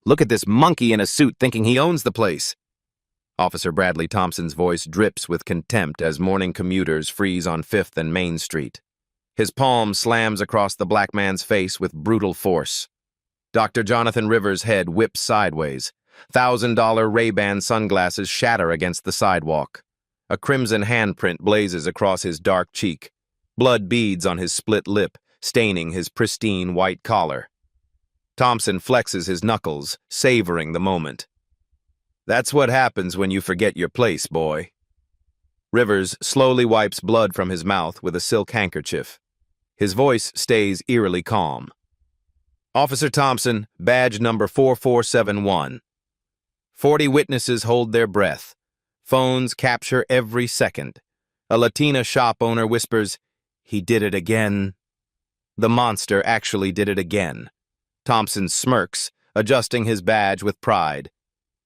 Look at this monkey in a suit thinking he owns the place. Officer Bradley Thompson's voice drips with contempt as morning commuters freeze on 5th and Main Street. His palm slams across the black man's face with brutal force. Dr. Jonathan Rivers' head whips sideways. $1,000 Ray-Ban sunglasses shatter against the sidewalk. A crimson handprint blazes across his dark cheek. Blood beads on his split lip, staining his pristine white collar. Thompson flexes his knuckles, savoring the moment. That's what happens when you forget your place, boy. Rivers slowly wipes blood from his mouth with a silk handkerchief. His voice stays eerily calm. Officer Thompson, badge number 4471. 40 witnesses hold their breath. Phones capture every second. A Latina shop owner whispers, "He did it again." The monster actually did it again. Thompson smirks, adjusting his badge with pride.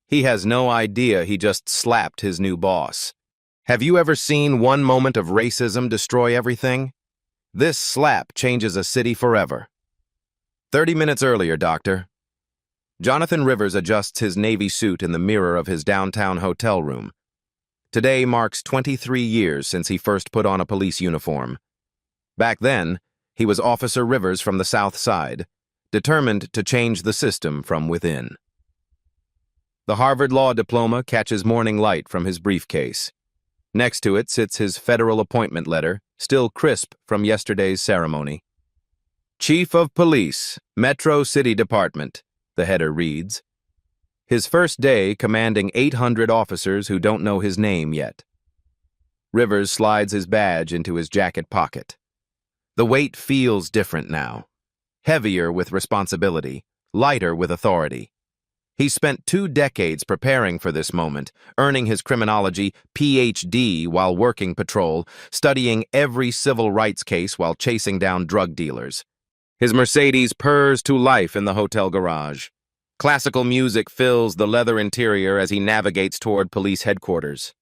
He has no idea he just slapped his new boss. Have you ever seen one moment of racism destroy everything? This slap changes a city forever. 30 minutes earlier, Doctor. Jonathan Rivers adjusts his navy suit in the mirror of his downtown hotel room. Today marks 23 years since he first put on a police uniform. Back then, he was Officer Rivers from the South Side, determined to change the system from within. The Harvard Law diploma catches morning light from his briefcase. Next to it sits his federal appointment letter, still crisp from yesterday's ceremony. Chief of Police, Metro City Department, the header reads. His first day commanding 800 officers who don't know his name yet. Rivers slides his badge into his jacket pocket. The weight feels different now. Heavier with responsibility, lighter with authority. He spent 2 decades preparing for this moment, earning his criminology PhD while working patrol, studying every civil rights case while chasing down drug dealers. His Mercedes purrs to life in the hotel garage. Classical music fills the leather interior as he navigates toward police headquarters.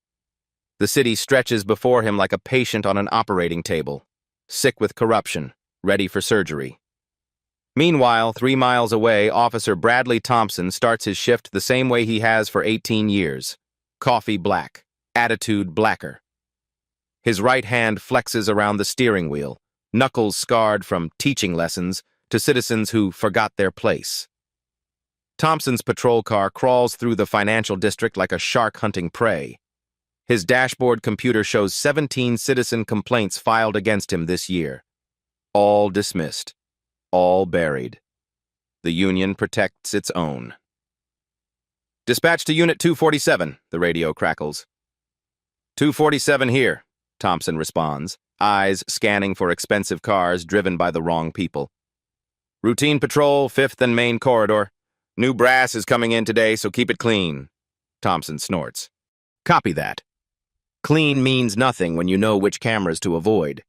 The city stretches before him like a patient on an operating table, sick with corruption, ready for surgery. Meanwhile, 3 miles away, Officer Bradley Thompson starts his shift the same way he has for 18 years. Coffee black, attitude blacker. His right hand flexes around the steering wheel, knuckles scarred from teaching lessons to citizens who forgot their place. Thompson's patrol car crawls through the financial district like a shark hunting prey. His dashboard computer shows 17 citizen complaints filed against him this year. All dismissed. All buried. The Union protects its own. Dispatch to Unit 247, the radio crackles. 247 here, Thompson responds, eyes scanning for expensive cars driven by the wrong people. Routine patrol, 5th and Main Corridor. New brass is coming in today, so keep it clean. Thompson snorts. Copy that. Clean means nothing when you know which cameras to avoid.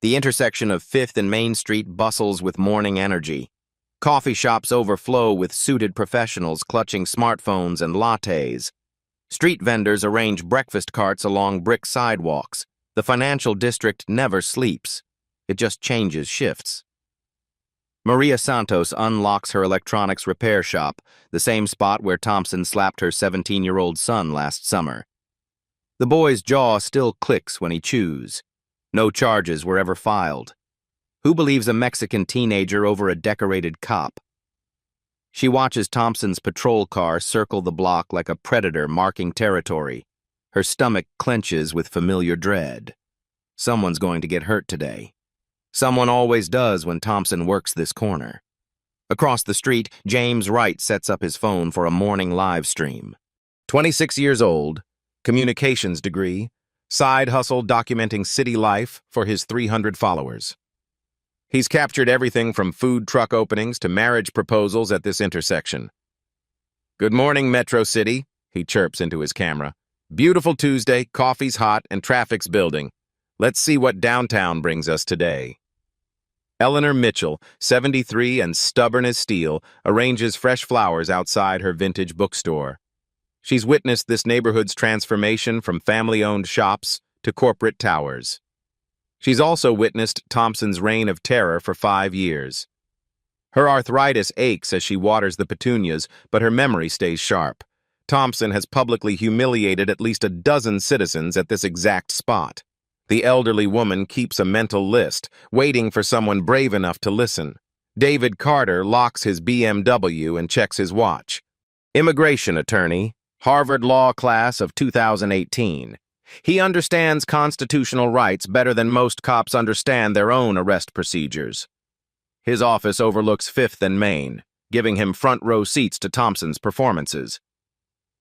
The intersection of 5th and Main Street bustles with morning energy. Coffee shops overflow with suited professionals clutching smartphones and lattes. Street vendors arrange breakfast carts along brick sidewalks. The financial district never sleeps. It just changes shifts. Maria Santos unlocks her electronics repair shop, the same spot where Thompson slapped her 17-year-old son last summer. The boy's jaw still clicks when he chews. No charges were ever filed. Who believes a Mexican teenager over a decorated cop? She watches Thompson's patrol car circle the block like a predator marking territory. Her stomach clenches with familiar dread. Someone's going to get hurt today. Someone always does when Thompson works this corner. Across the street, James Wright sets up his phone for a morning live stream. 26 years old, communications degree, side hustle documenting city life for his 300 followers. He's captured everything from food truck openings to marriage proposals at this intersection. Good morning, Metro City, he chirps into his camera. Beautiful Tuesday, coffee's hot, and traffic's building. Let's see what downtown brings us today. Eleanor Mitchell, 73 and stubborn as steel, arranges fresh flowers outside her vintage bookstore. She's witnessed this neighborhood's transformation from family-owned shops to corporate towers. She's also witnessed Thompson's reign of terror for 5 years. Her arthritis aches as she waters the petunias, but her memory stays sharp. Thompson has publicly humiliated at least a dozen citizens at this exact spot. The elderly woman keeps a mental list, waiting for someone brave enough to listen. David Carter locks his BMW and checks his watch. Immigration attorney, Harvard Law class of 2018. He understands constitutional rights better than most cops understand their own arrest procedures. His office overlooks 5th and Main, giving him front-row seats to Thompson's performances.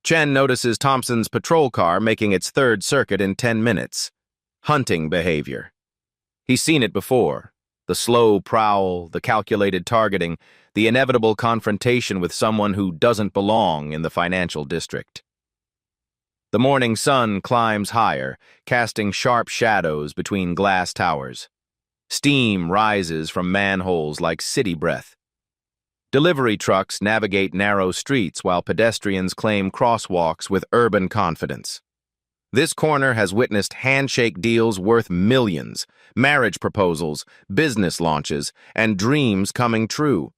Chen notices Thompson's patrol car making its 3rd circuit in 10 minutes. Hunting behavior. He's seen it before. The slow prowl, the calculated targeting, the inevitable confrontation with someone who doesn't belong in the financial district. The morning sun climbs higher, casting sharp shadows between glass towers. Steam rises from manholes like city breath. Delivery trucks navigate narrow streets while pedestrians claim crosswalks with urban confidence. This corner has witnessed handshake deals worth millions, marriage proposals, business launches, and dreams coming true.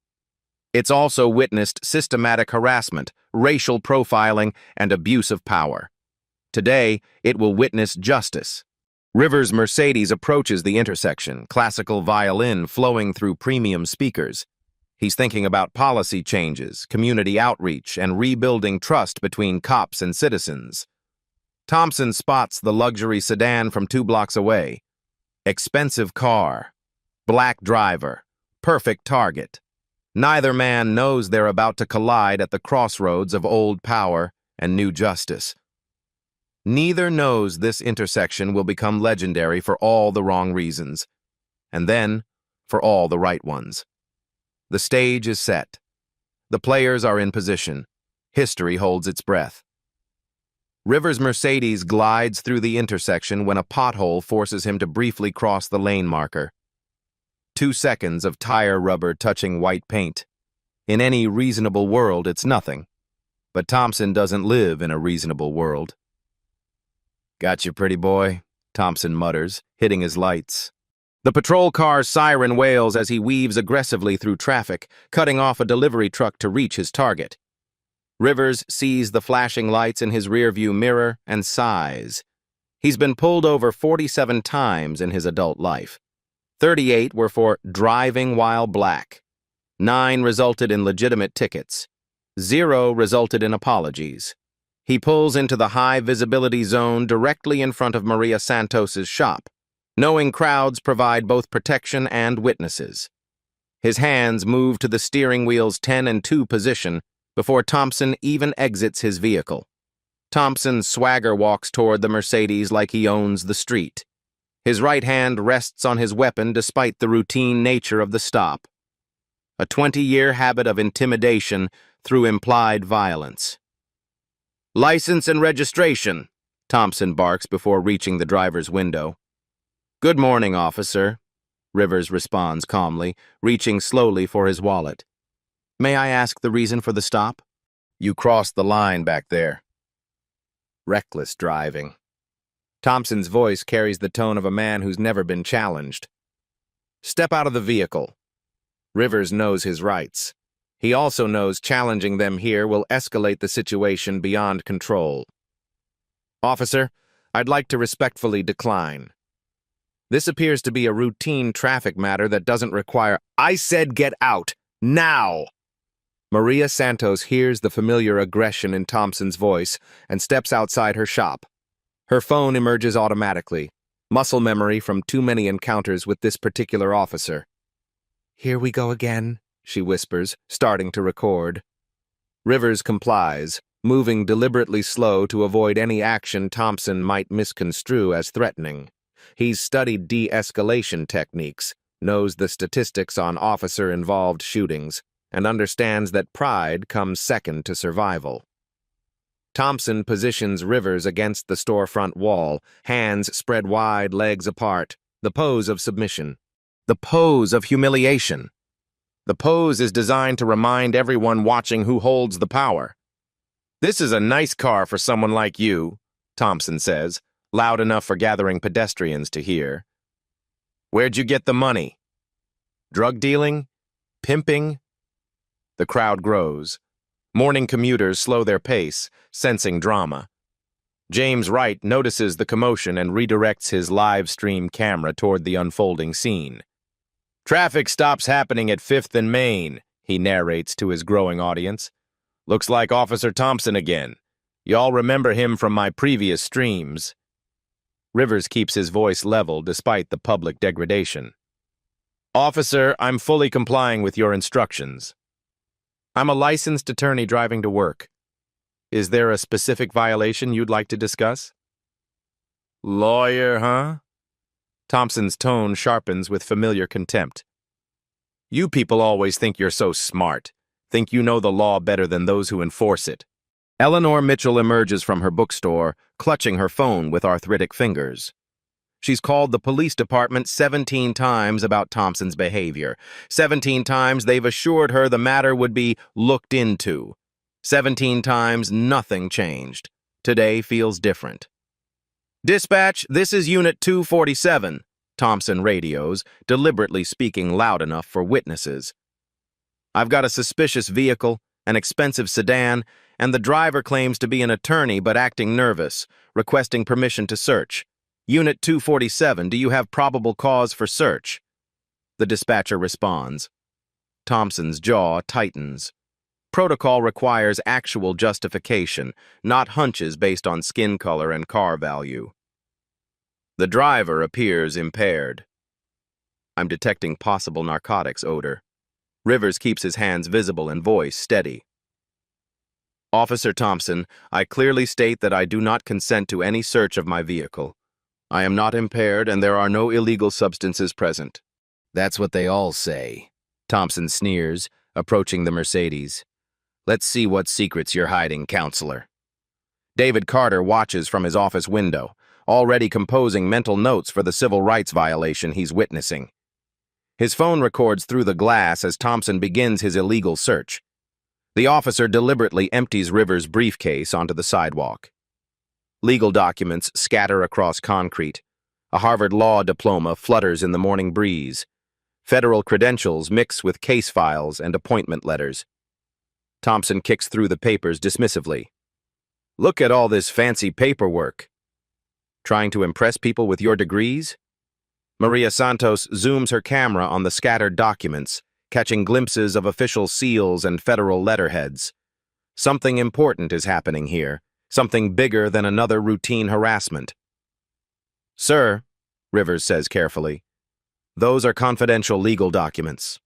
It's also witnessed systematic harassment, racial profiling, and abuse of power. Today, it will witness justice. Rivers' Mercedes approaches the intersection, classical violin flowing through premium speakers. He's thinking about policy changes, community outreach, and rebuilding trust between cops and citizens. Thompson spots the luxury sedan from 2 blocks away. Expensive car. Black driver. Perfect target. Neither man knows they're about to collide at the crossroads of old power and new justice. Neither knows this intersection will become legendary for all the wrong reasons, and then for all the right ones. The stage is set. The players are in position. History holds its breath. Rivers' Mercedes glides through the intersection when a pothole forces him to briefly cross the lane marker. 2 seconds of tire rubber touching white paint. In any reasonable world, it's nothing. But Thompson doesn't live in a reasonable world. "Got you, pretty boy," Thompson mutters, hitting his lights. The patrol car's siren wails as he weaves aggressively through traffic, cutting off a delivery truck to reach his target. Rivers sees the flashing lights in his rearview mirror and sighs. He's been pulled over 47 times in his adult life. 38 were for driving while black. 9 resulted in legitimate tickets. 0 resulted in apologies. He pulls into the high-visibility zone directly in front of Maria Santos's shop, knowing crowds provide both protection and witnesses. His hands move to the steering wheel's 10 and 2 position before Thompson even exits his vehicle. Thompson swagger walks toward the Mercedes like he owns the street. His right hand rests on his weapon despite the routine nature of the stop. A 20-year habit of intimidation through implied violence. "License and registration," Thompson barks before reaching the driver's window. "Good morning, officer," Rivers responds calmly, reaching slowly for his wallet. "May I ask the reason for the stop?" "You crossed the line back there." Reckless driving. Thompson's voice carries the tone of a man who's never been challenged. "Step out of the vehicle." Rivers knows his rights. He also knows challenging them here will escalate the situation beyond control. "Officer, I'd like to respectfully decline. This appears to be a routine traffic matter that doesn't require—" "I said get out, now!" Maria Santos hears the familiar aggression in Thompson's voice and steps outside her shop. Her phone emerges automatically, muscle memory from too many encounters with this particular officer. "Here we go again," she whispers, starting to record. Rivers complies, moving deliberately slow to avoid any action Thompson might misconstrue as threatening. He's studied de-escalation techniques, knows the statistics on officer-involved shootings, and understands that pride comes second to survival. Thompson positions Rivers against the storefront wall, hands spread wide, legs apart, the pose of submission. The pose of humiliation. The pose is designed to remind everyone watching who holds the power. "This is a nice car for someone like you," Thompson says, loud enough for gathering pedestrians to hear. "Where'd you get the money? Drug dealing?" Pimping? The crowd grows. Morning commuters slow their pace, sensing drama. James Wright notices the commotion and redirects his live stream camera toward the unfolding scene. "Traffic stops happening at 5th and Main," he narrates to his growing audience. "Looks like Officer Thompson again. Y'all remember him from my previous streams." Rivers keeps his voice level despite the public degradation. "Officer, I'm fully complying with your instructions. I'm a licensed attorney driving to work. Is there a specific violation you'd like to discuss?" "Lawyer, huh?" Thompson's tone sharpens with familiar contempt. "You people always think you're so smart, think you know the law better than those who enforce it." Eleanor Mitchell emerges from her bookstore, clutching her phone with arthritic fingers. She's called the police department 17 times about Thompson's behavior. 17 times they've assured her the matter would be looked into. 17 times nothing changed. Today feels different. "Dispatch, this is Unit 247, Thompson radios, deliberately speaking loud enough for witnesses. "I've got a suspicious vehicle, an expensive sedan, and the driver claims to be an attorney but acting nervous, requesting permission to search. Unit 247, do you have probable cause for search?" The dispatcher responds. Thompson's jaw tightens. Protocol requires actual justification, not hunches based on skin color and car value. The driver appears impaired. I'm detecting possible narcotics odor. Rivers keeps his hands visible and voice steady. "Officer Thompson, I clearly state that I do not consent to any search of my vehicle. I am not impaired and there are no illegal substances present." "That's what they all say," Thompson sneers, approaching the Mercedes. "Let's see what secrets you're hiding, counselor." David Carter watches from his office window, already composing mental notes for the civil rights violation he's witnessing. His phone records through the glass as Thompson begins his illegal search. The officer deliberately empties Rivers' briefcase onto the sidewalk. Legal documents scatter across concrete. A Harvard law diploma flutters in the morning breeze. Federal credentials mix with case files and appointment letters. Thompson kicks through the papers dismissively. "Look at all this fancy paperwork. Trying to impress people with your degrees?" Maria Santos zooms her camera on the scattered documents, catching glimpses of official seals and federal letterheads. Something important is happening here, something bigger than another routine harassment. "Sir," Rivers says carefully, "those are confidential legal documents.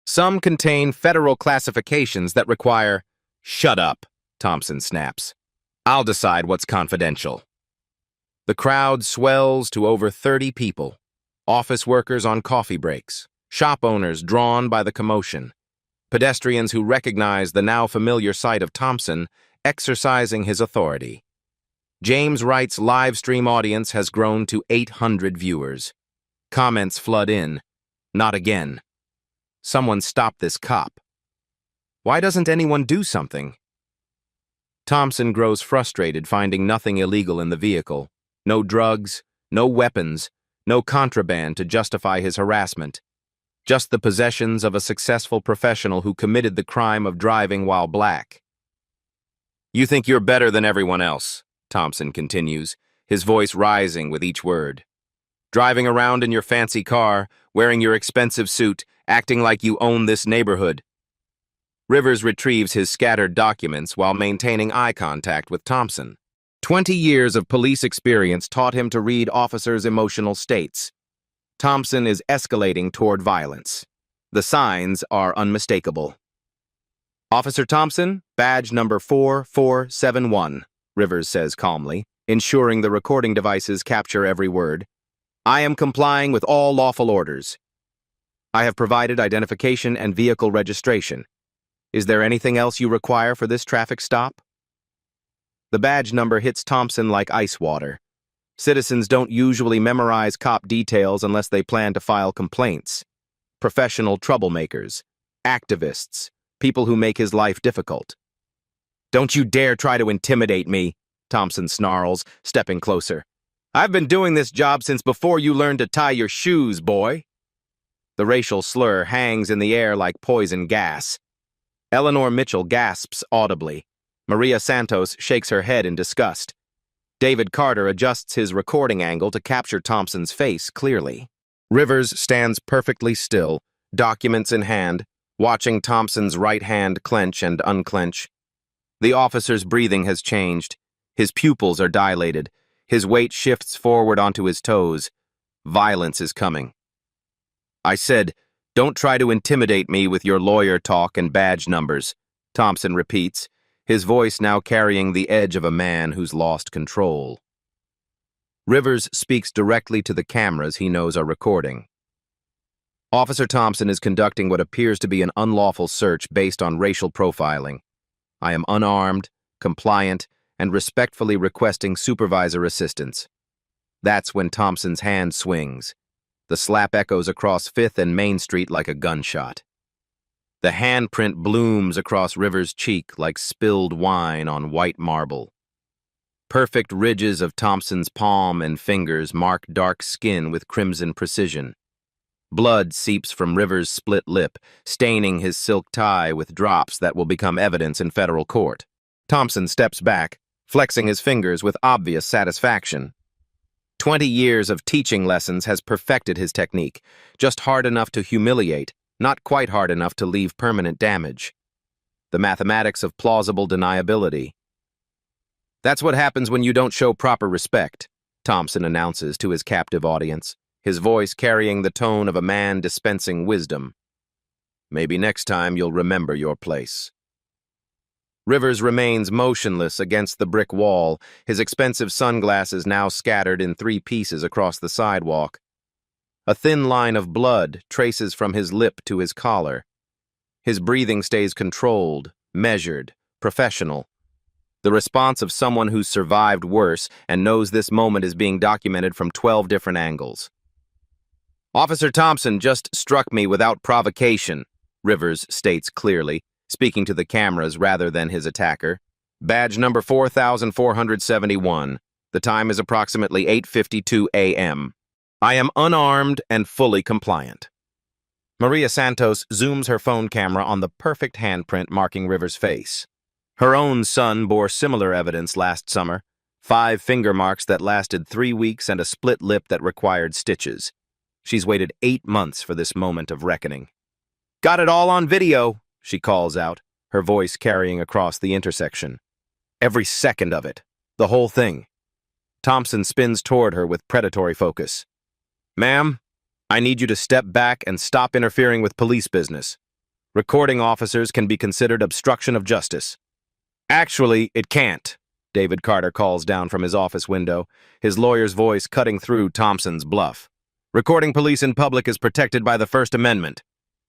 Some contain federal classifications that require—" "Shut up," Thompson snaps. "I'll decide what's confidential." The crowd swells to over 30 people. Office workers on coffee breaks, shop owners drawn by the commotion, pedestrians who recognize the now familiar sight of Thompson exercising his authority. James Wright's live stream audience has grown to 800 viewers. Comments flood in. "Not again. Someone stop this cop. Why doesn't anyone do something?" Thompson grows frustrated finding nothing illegal in the vehicle. No drugs, no weapons, no contraband to justify his harassment. Just the possessions of a successful professional who committed the crime of driving while black. "You think you're better than everyone else," Thompson continues, his voice rising with each word. "Driving around in your fancy car, wearing your expensive suit, acting like you own this neighborhood." Rivers retrieves his scattered documents while maintaining eye contact with Thompson. 20 years of police experience taught him to read officers' emotional states. Thompson is escalating toward violence. The signs are unmistakable. "Officer Thompson, badge number 4471, Rivers says calmly, ensuring the recording devices capture every word. "I am complying with all lawful orders. I have provided identification and vehicle registration. Is there anything else you require for this traffic stop?" The badge number hits Thompson like ice water. Citizens don't usually memorize cop details unless they plan to file complaints. Professional troublemakers, activists, people who make his life difficult. "Don't you dare try to intimidate me," Thompson snarls, stepping closer. "I've been doing this job since before you learned to tie your shoes, boy." The racial slur hangs in the air like poison gas. Eleanor Mitchell gasps audibly. Maria Santos shakes her head in disgust. David Carter adjusts his recording angle to capture Thompson's face clearly. Rivers stands perfectly still, documents in hand, watching Thompson's right hand clench and unclench. The officer's breathing has changed. His pupils are dilated. His weight shifts forward onto his toes. Violence is coming. "I said, don't try to intimidate me with your lawyer talk and badge numbers," Thompson repeats, his voice now carrying the edge of a man who's lost control. Rivers speaks directly to the cameras he knows are recording. Officer Thompson is conducting what appears to be an unlawful search based on racial profiling. I am unarmed, compliant, and respectfully requesting supervisor assistance. That's when Thompson's hand swings. The slap echoes across 5th and Main Street like a gunshot. The handprint blooms across Rivers' cheek like spilled wine on white marble. Perfect ridges of Thompson's palm and fingers mark dark skin with crimson precision. Blood seeps from Rivers' split lip, staining his silk tie with drops that will become evidence in federal court. Thompson steps back, flexing his fingers with obvious satisfaction. 20 years of teaching lessons has perfected his technique, just hard enough to humiliate, not quite hard enough to leave permanent damage. The mathematics of plausible deniability. "That's what happens when you don't show proper respect," Thompson announces to his captive audience, his voice carrying the tone of a man dispensing wisdom. "Maybe next time you'll remember your place." Rivers remains motionless against the brick wall, his expensive sunglasses now scattered in 3 pieces across the sidewalk. A thin line of blood traces from his lip to his collar. His breathing stays controlled, measured, professional. The response of someone who's survived worse and knows this moment is being documented from 12 different angles. "Officer Thompson just struck me without provocation," Rivers states clearly, speaking to the cameras rather than his attacker. "Badge number 4471. The time is approximately 8:52 a.m. I am unarmed and fully compliant." Maria Santos zooms her phone camera on the perfect handprint marking Rivers' face. Her own son bore similar evidence last summer, 5 finger marks that lasted 3 weeks and a split lip that required stitches. She's waited 8 months for this moment of reckoning. "Got it all on video," she calls out, her voice carrying across the intersection. "Every second of it. The whole thing." Thompson spins toward her with predatory focus. "Ma'am, I need you to step back and stop interfering with police business. Recording officers can be considered obstruction of justice." "Actually, it can't," David Carter calls down from his office window, his lawyer's voice cutting through Thompson's bluff. "Recording police in public is protected by the First Amendment.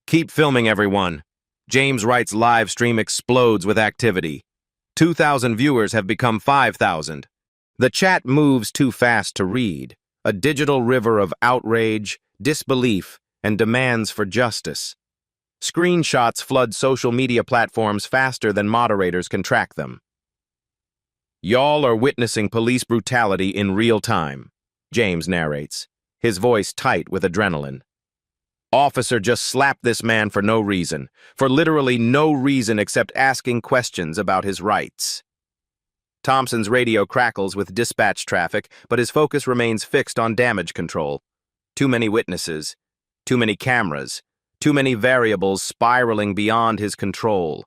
Keep filming, everyone." James Wright's live stream explodes with activity. 2,000 viewers have become 5,000. The chat moves too fast to read, a digital river of outrage, disbelief, and demands for justice. Screenshots flood social media platforms faster than moderators can track them. "Y'all are witnessing police brutality in real time," James narrates, his voice tight with adrenaline. "Officer just slapped this man for no reason, for literally no reason except asking questions about his rights." Thompson's radio crackles with dispatch traffic, but his focus remains fixed on damage control. Too many witnesses, too many cameras, too many variables spiraling beyond his control.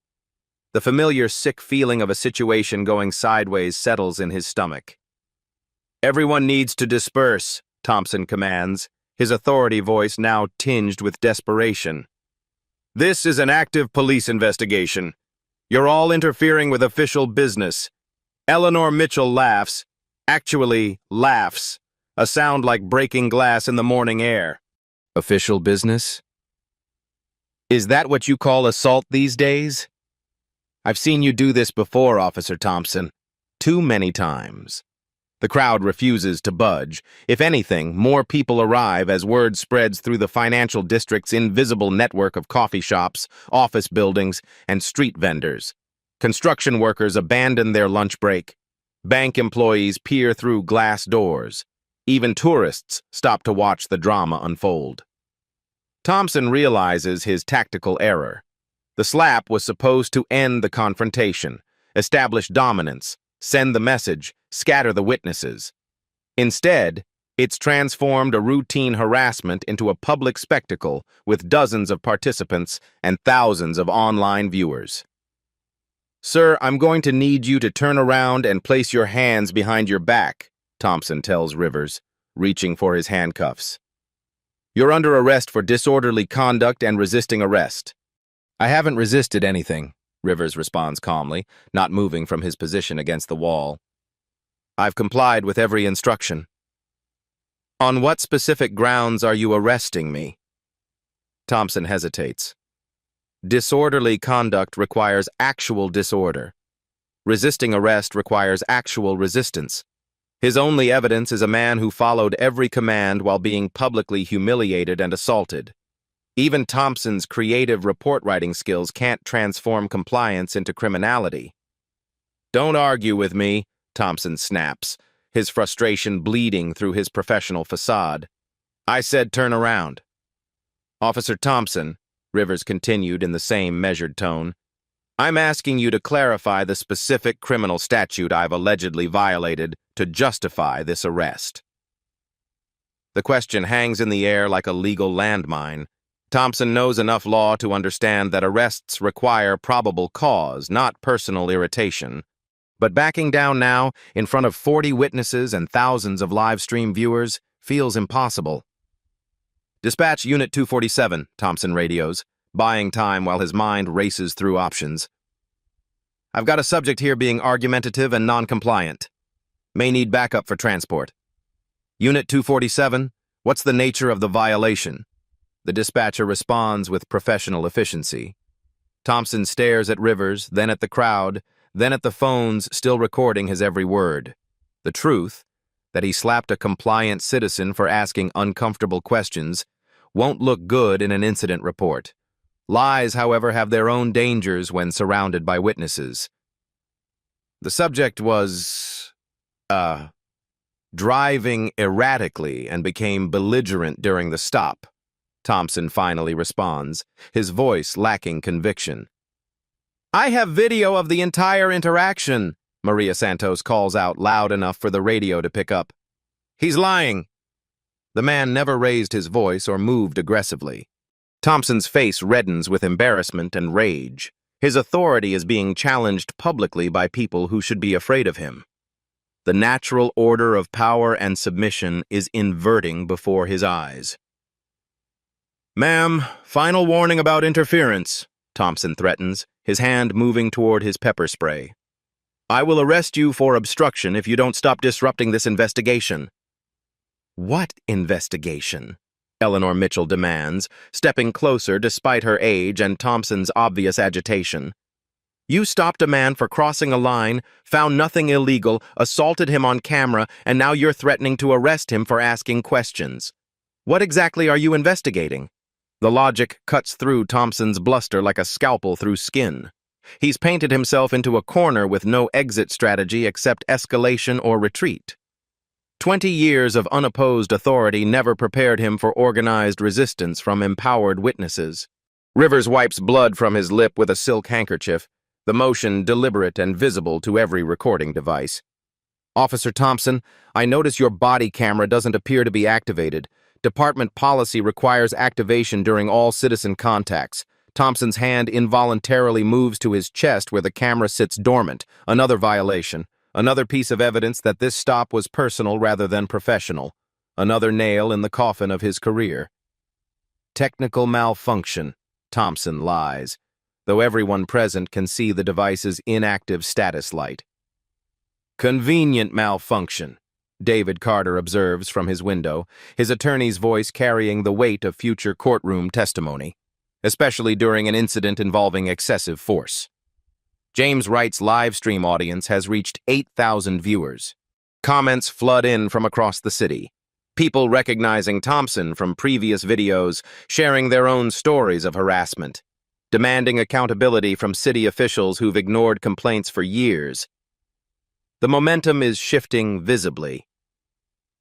The familiar sick feeling of a situation going sideways settles in his stomach. "Everyone needs to disperse," Thompson commands, his authority voice now tinged with desperation. "This is an active police investigation. You're all interfering with official business." Eleanor Mitchell laughs, actually laughs, a sound like breaking glass in the morning air. "Official business? Is that what you call assault these days? I've seen you do this before, Officer Thompson. Too many times." The crowd refuses to budge. If anything, more people arrive as word spreads through the financial district's invisible network of coffee shops, office buildings, and street vendors. Construction workers abandon their lunch break. Bank employees peer through glass doors. Even tourists stop to watch the drama unfold. Thompson realizes his tactical error. The slap was supposed to end the confrontation, establish dominance, send the message, scatter the witnesses. Instead, it's transformed a routine harassment into a public spectacle with dozens of participants and thousands of online viewers. "Sir, I'm going to need you to turn around and place your hands behind your back," Thompson tells Rivers, reaching for his handcuffs. "You're under arrest for disorderly conduct and resisting arrest." "I haven't resisted anything," Rivers responds calmly, not moving from his position against the wall. "I've complied with every instruction." "On what specific grounds are you arresting me?" Thompson hesitates. Disorderly conduct requires actual disorder. Resisting arrest requires actual resistance. His only evidence is a man who followed every command while being publicly humiliated and assaulted. Even Thompson's creative report-writing skills can't transform compliance into criminality. "Don't argue with me," Thompson snaps, his frustration bleeding through his professional facade. "I said turn around." "Officer Thompson," Rivers continued in the same measured tone, "I'm asking you to clarify the specific criminal statute I've allegedly violated to justify this arrest." The question hangs in the air like a legal landmine. Thompson knows enough law to understand that arrests require probable cause, not personal irritation. But backing down now, in front of 40 witnesses and thousands of live stream viewers, feels impossible. "Dispatch Unit 247, Thompson radios, buying time while his mind races through options. "I've got a subject here being argumentative and non-compliant. May need backup for transport." "Unit 247, what's the nature of the violation?" The dispatcher responds with professional efficiency. Thompson stares at Rivers, then at the crowd, then at the phones still recording his every word. The truth, that he slapped a compliant citizen for asking uncomfortable questions, won't look good in an incident report. Lies, however, have their own dangers when surrounded by witnesses. "The subject was, driving erratically and became belligerent during the stop," Thompson finally responds, his voice lacking conviction. "I have video of the entire interaction," Maria Santos calls out loud enough for the radio to pick up. "He's lying." The man never raised his voice or moved aggressively. Thompson's face reddens with embarrassment and rage. His authority is being challenged publicly by people who should be afraid of him. The natural order of power and submission is inverting before his eyes. "Ma'am, final warning about interference," Thompson threatens, his hand moving toward his pepper spray. "I will arrest you for obstruction if you don't stop disrupting this investigation." "What investigation?" Eleanor Mitchell demands, stepping closer despite her age and Thompson's obvious agitation. "You stopped a man for crossing a line, found nothing illegal, assaulted him on camera, and now you're threatening to arrest him for asking questions. What exactly are you investigating?" The logic cuts through Thompson's bluster like a scalpel through skin. He's painted himself into a corner with no exit strategy except escalation or retreat. 20 years of unopposed authority never prepared him for organized resistance from empowered witnesses. Rivers wipes blood from his lip with a silk handkerchief, the motion deliberate and visible to every recording device. "Officer Thompson, I notice your body camera doesn't appear to be activated. Department policy requires activation during all citizen contacts." Thompson's hand involuntarily moves to his chest where the camera sits dormant. Another violation. Another piece of evidence that this stop was personal rather than professional. Another nail in the coffin of his career. "Technical malfunction," Thompson lies, though everyone present can see the device's inactive status light. "Convenient malfunction," David Carter observes from his window, his attorney's voice carrying the weight of future courtroom testimony, especially during an incident involving excessive force. James Wright's live stream audience has reached 8,000 viewers. Comments flood in from across the city. People recognizing Thompson from previous videos, sharing their own stories of harassment, demanding accountability from city officials who've ignored complaints for years. The momentum is shifting visibly.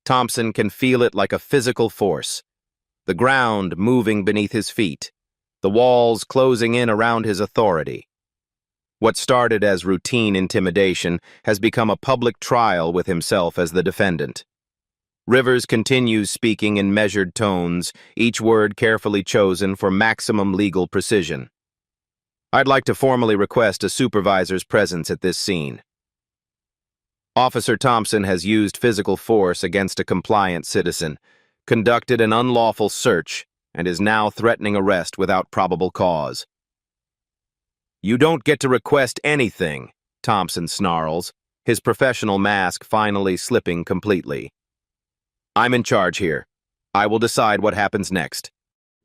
Thompson can feel it like a physical force. the ground moving beneath his feet, the walls closing in around his authority. What started as routine intimidation has become a public trial with himself as the defendant. Rivers continues speaking in measured tones, each word carefully chosen for maximum legal precision. I'd like to formally request a supervisor's presence at this scene. Officer Thompson has used physical force against a compliant citizen, conducted an unlawful search, and is now threatening arrest without probable cause. You don't get to request anything, Thompson snarls, his professional mask finally slipping completely. I'm in charge here. I will decide what happens next.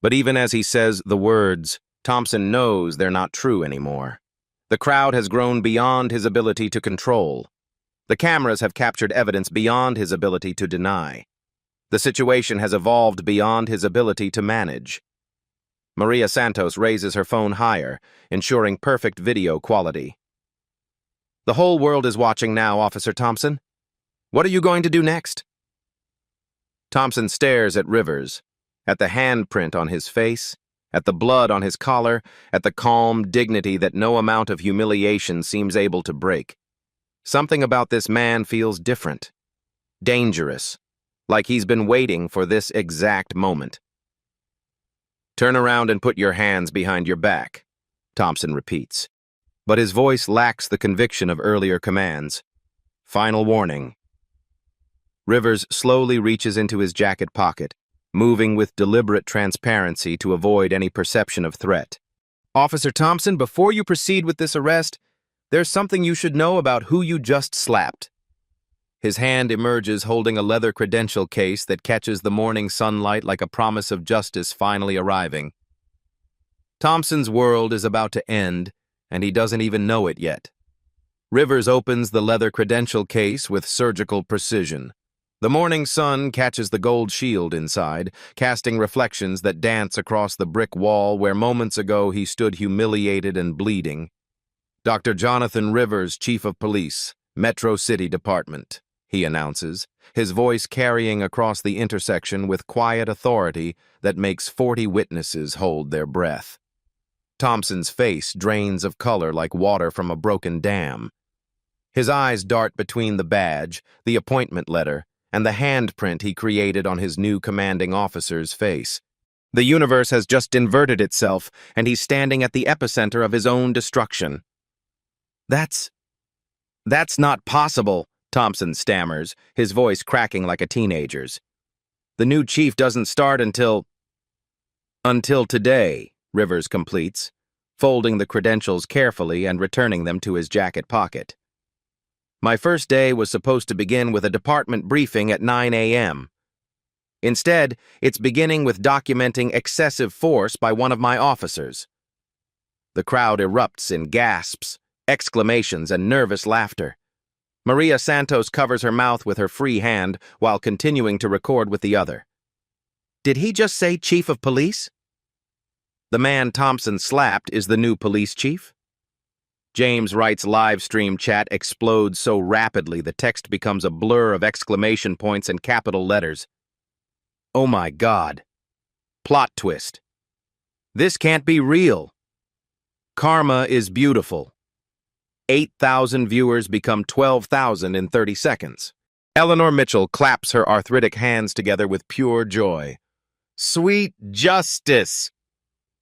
But even as he says the words, Thompson knows they're not true anymore. The crowd has grown beyond his ability to control. The cameras have captured evidence beyond his ability to deny. The situation has evolved beyond his ability to manage. Maria Santos raises her phone higher, ensuring perfect video quality. The whole world is watching now, Officer Thompson. What are you going to do next? Thompson stares at Rivers, at the handprint on his face, at the blood on his collar, at the calm dignity that no amount of humiliation seems able to break. Something about this man feels different, dangerous, like he's been waiting for this exact moment. Turn around and put your hands behind your back, Thompson repeats. But his voice lacks the conviction of earlier commands. Final warning. Rivers slowly reaches into his jacket pocket, moving with deliberate transparency to avoid any perception of threat. Officer Thompson, before you proceed with this arrest, there's something you should know about who you just slapped. His hand emerges holding a leather credential case that catches the morning sunlight like a promise of justice finally arriving. Thompson's world is about to end, and he doesn't even know it yet. Rivers opens the leather credential case with surgical precision. The morning sun catches the gold shield inside, casting reflections that dance across the brick wall where moments ago he stood humiliated and bleeding. Dr. Jonathan Rivers, Chief of Police, Metro City Department, he announces, his voice carrying across the intersection with quiet authority that makes 40 witnesses hold their breath. Thompson's face drains of color like water from a broken dam. His eyes dart between the badge, the appointment letter, and the handprint he created on his new commanding officer's face. The universe has just inverted itself, and he's standing at the epicenter of his own destruction. That's not possible, Thompson stammers, his voice cracking like a teenager's. The new chief doesn't start until today, Rivers completes, folding the credentials carefully and returning them to his jacket pocket. My first day was supposed to begin with a department briefing at 9 a.m. Instead, it's beginning with documenting excessive force by one of my officers. The crowd erupts in gasps, exclamations, and nervous laughter. Maria Santos covers her mouth with her free hand while continuing to record with the other. Did he just say Chief of Police? The man Thompson slapped is the new police chief? James Wright's live stream chat explodes so rapidly the text becomes a blur of exclamation points and capital letters. Oh my God. Plot twist. This can't be real. Karma is beautiful. 8,000 viewers become 12,000 in 30 seconds. Eleanor Mitchell claps her arthritic hands together with pure joy. Sweet justice!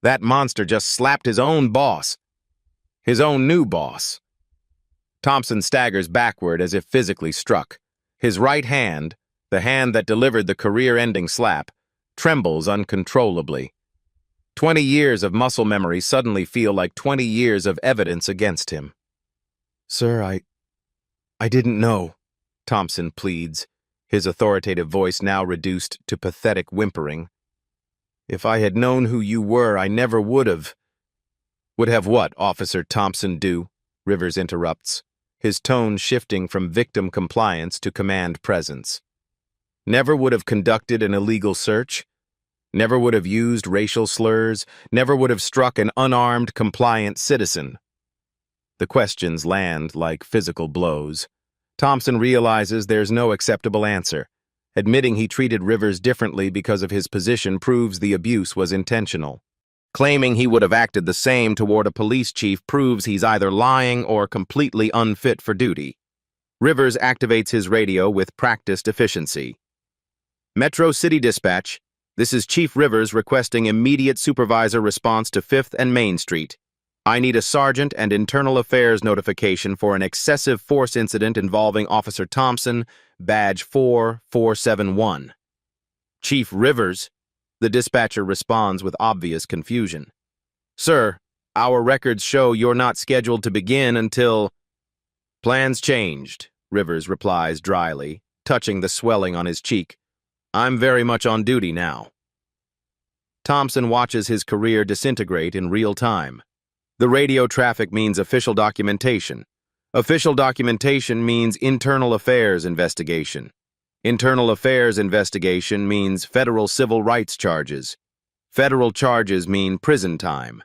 That monster just slapped his own boss. His own new boss. Thompson staggers backward as if physically struck. His right hand, the hand that delivered the career-ending slap, trembles uncontrollably. 20 years of muscle memory suddenly feel like 20 years of evidence against him. Sir, I didn't know, Thompson pleads, his authoritative voice now reduced to pathetic whimpering. If I had known who you were, I never would have. Would have what, Officer Thompson, do? Rivers interrupts, his tone shifting from victim compliance to command presence. Never would have conducted an illegal search? Never would have used racial slurs? Never would have struck an unarmed, compliant citizen? The questions land like physical blows. Thompson realizes there's no acceptable answer, Admitting he treated Rivers differently because of his position proves the abuse was intentional. Claiming he would have acted the same toward a police chief proves he's either lying or completely unfit for duty. Rivers activates his radio with practiced efficiency. Metro City Dispatch, this is Chief Rivers requesting immediate supervisor response to 5th and Main Street. I need a sergeant and internal affairs notification for an excessive force incident involving Officer Thompson, badge 4471. Chief Rivers, the dispatcher responds with obvious confusion. Sir, our records show you're not scheduled to begin until... Plans changed, Rivers replies dryly, touching the swelling on his cheek. I'm very much on duty now. Thompson watches his career disintegrate in real time. The radio traffic means official documentation. Official documentation means internal affairs investigation. Internal affairs investigation means federal civil rights charges. Federal charges mean prison time.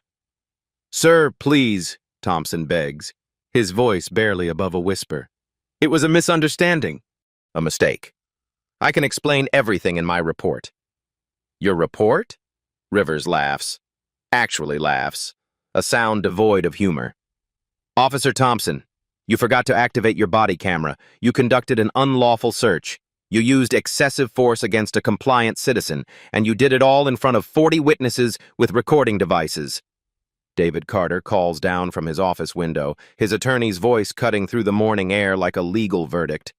Sir, please, Thompson begs, his voice barely above a whisper. It was a misunderstanding. A mistake. I can explain everything in my report. Your report? Rivers laughs. Actually laughs. A sound devoid of humor. Officer Thompson, you forgot to activate your body camera. You conducted an unlawful search. You used excessive force against a compliant citizen, and you did it all in front of 40 witnesses with recording devices. David Carter calls down from his office window, his attorney's voice cutting through the morning air like a legal verdict.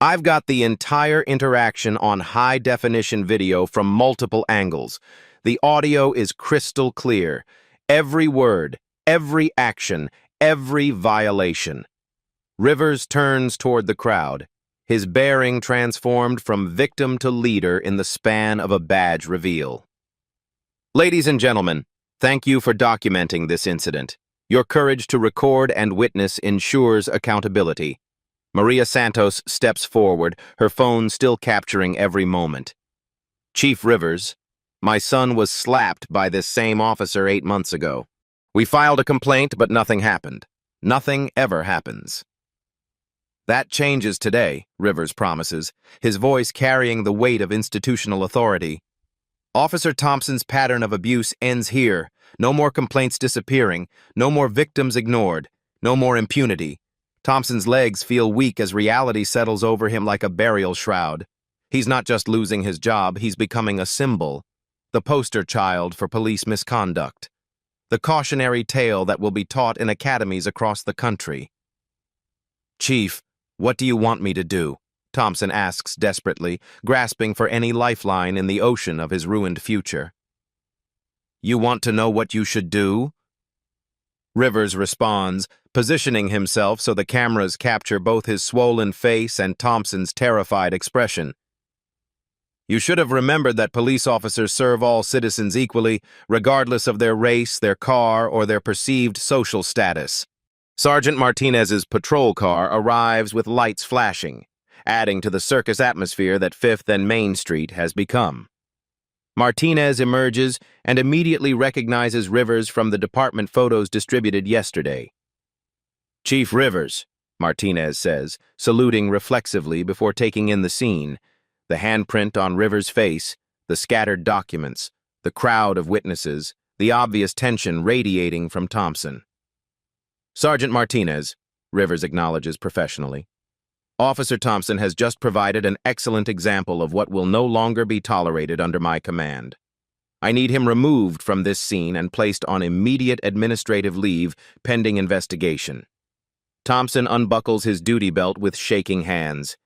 I've got the entire interaction on high-definition video from multiple angles. The audio is crystal clear. Every word, every action, every violation. Rivers turns toward the crowd, his bearing transformed from victim to leader in the span of a badge reveal. Ladies and gentlemen, thank you for documenting this incident. Your courage to record and witness ensures accountability. Maria Santos steps forward, her phone still capturing every moment. Chief Rivers, my son was slapped by this same officer 8 months ago. We filed a complaint, but nothing happened. Nothing ever happens. That changes today, Rivers promises, his voice carrying the weight of institutional authority. Officer Thompson's pattern of abuse ends here. No more complaints disappearing, no more victims ignored, no more impunity. Thompson's legs feel weak as reality settles over him like a burial shroud. He's not just losing his job, he's becoming a symbol. The poster child for police misconduct. The cautionary tale that will be taught in academies across the country. Chief, what do you want me to do? Thompson asks desperately, grasping for any lifeline in the ocean of his ruined future. You want to know what you should do? Rivers responds, positioning himself so the cameras capture both his swollen face and Thompson's terrified expression. You should have remembered that police officers serve all citizens equally, regardless of their race, their car, or their perceived social status. Sergeant Martinez's patrol car arrives with lights flashing, adding to the circus atmosphere that 5th and Main Street has become. Martinez emerges and immediately recognizes Rivers from the department photos distributed yesterday. Chief Rivers, Martinez says, saluting reflexively before taking in the scene, the handprint on Rivers' face, the scattered documents, the crowd of witnesses, the obvious tension radiating from Thompson. Sergeant Martinez, Rivers acknowledges professionally. Officer Thompson has just provided an excellent example of what will no longer be tolerated under my command. I need him removed from this scene and placed on immediate administrative leave pending investigation. Thompson unbuckles his duty belt with shaking hands.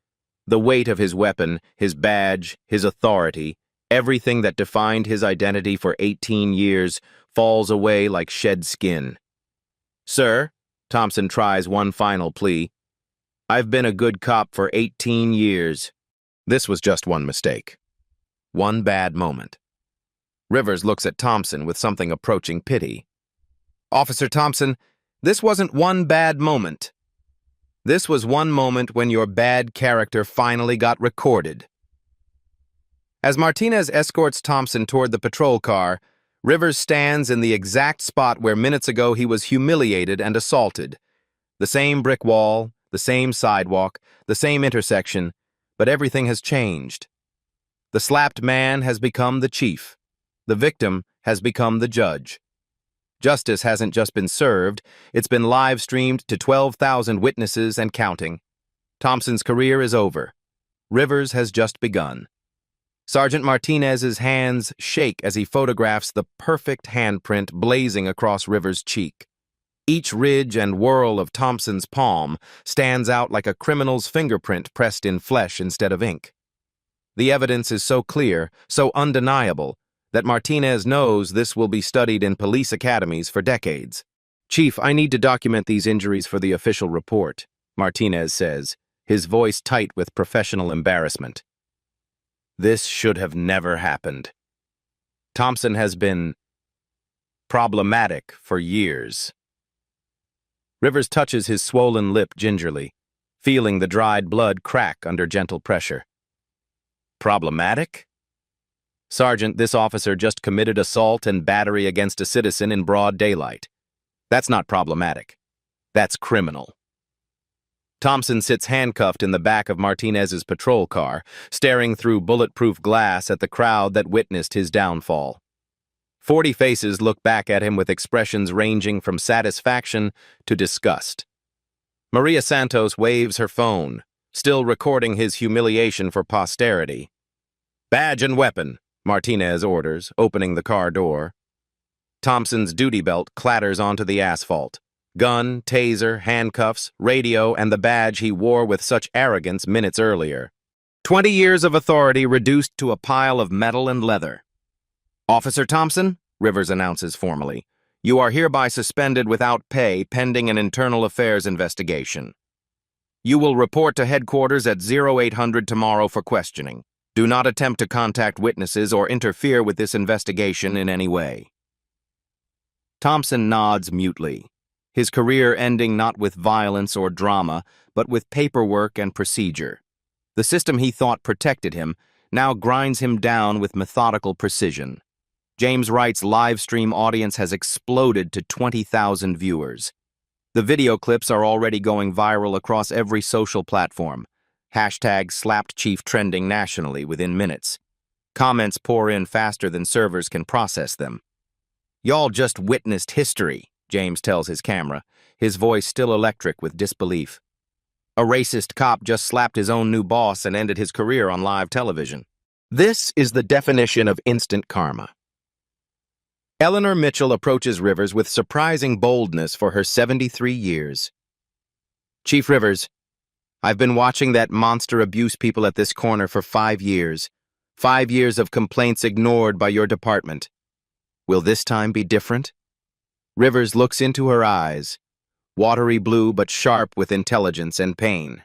The weight of his weapon, his badge, his authority, everything that defined his identity for 18 years falls away like shed skin. Sir, Thompson tries one final plea. I've been a good cop for 18 years. This was just one mistake. One bad moment. Rivers looks at Thompson with something approaching pity. Officer Thompson, this wasn't one bad moment. This was one moment when your bad character finally got recorded. As Martinez escorts Thompson toward the patrol car, Rivers stands in the exact spot where minutes ago he was humiliated and assaulted. The same brick wall, the same sidewalk, the same intersection, But everything has changed. The slapped man has become the chief. The victim has become the judge. Justice hasn't just been served, it's been live-streamed to 12,000 witnesses and counting. Thompson's career is over. Rivers has just begun. Sergeant Martinez's hands shake as he photographs the perfect handprint blazing across Rivers' cheek. Each ridge and whorl of Thompson's palm stands out like a criminal's fingerprint pressed in flesh instead of ink. The evidence is so clear, so undeniable, that Martinez knows this will be studied in police academies for decades. "Chief, I need to document these injuries for the official report," Martinez says, his voice tight with professional embarrassment. This should have never happened. Thompson has been problematic for years. Rivers touches his swollen lip gingerly, feeling the dried blood crack under gentle pressure. Problematic? Sergeant, this officer just committed assault and battery against a citizen in broad daylight. That's not problematic. That's criminal. Thompson sits handcuffed in the back of Martinez's patrol car, staring through bulletproof glass at the crowd that witnessed his downfall. 40 faces look back at him with expressions ranging from satisfaction to disgust. Maria Santos waves her phone, still recording his humiliation for posterity. "Badge and weapon," Martinez orders, opening the car door. Thompson's duty belt clatters onto the asphalt. Gun, taser, handcuffs, radio, and the badge he wore with such arrogance minutes earlier. 20 years of authority reduced to a pile of metal and leather. "Officer Thompson," Rivers announces formally, "you are hereby suspended without pay pending an internal affairs investigation. You will report to headquarters at 0800 tomorrow for questioning. Do not attempt to contact witnesses or interfere with this investigation in any way." Thompson nods mutely, his career ending not with violence or drama, but with paperwork and procedure. The system he thought protected him now grinds him down with methodical precision. James Wright's live stream audience has exploded to 20,000 viewers. The video clips are already going viral across every social platform. #SlappedChief trending nationally within minutes. Comments pour in faster than servers can process them. "Y'all just witnessed history," James tells his camera, his voice still electric with disbelief. "A racist cop just slapped his own new boss and ended his career on live television. This is the definition of instant karma." Eleanor Mitchell approaches Rivers with surprising boldness for her 73 years. "Chief Rivers, I've been watching that monster abuse people at this corner for 5 years. 5 years of complaints ignored by your department. Will this time be different?" Rivers looks into her eyes, watery blue but sharp with intelligence and pain.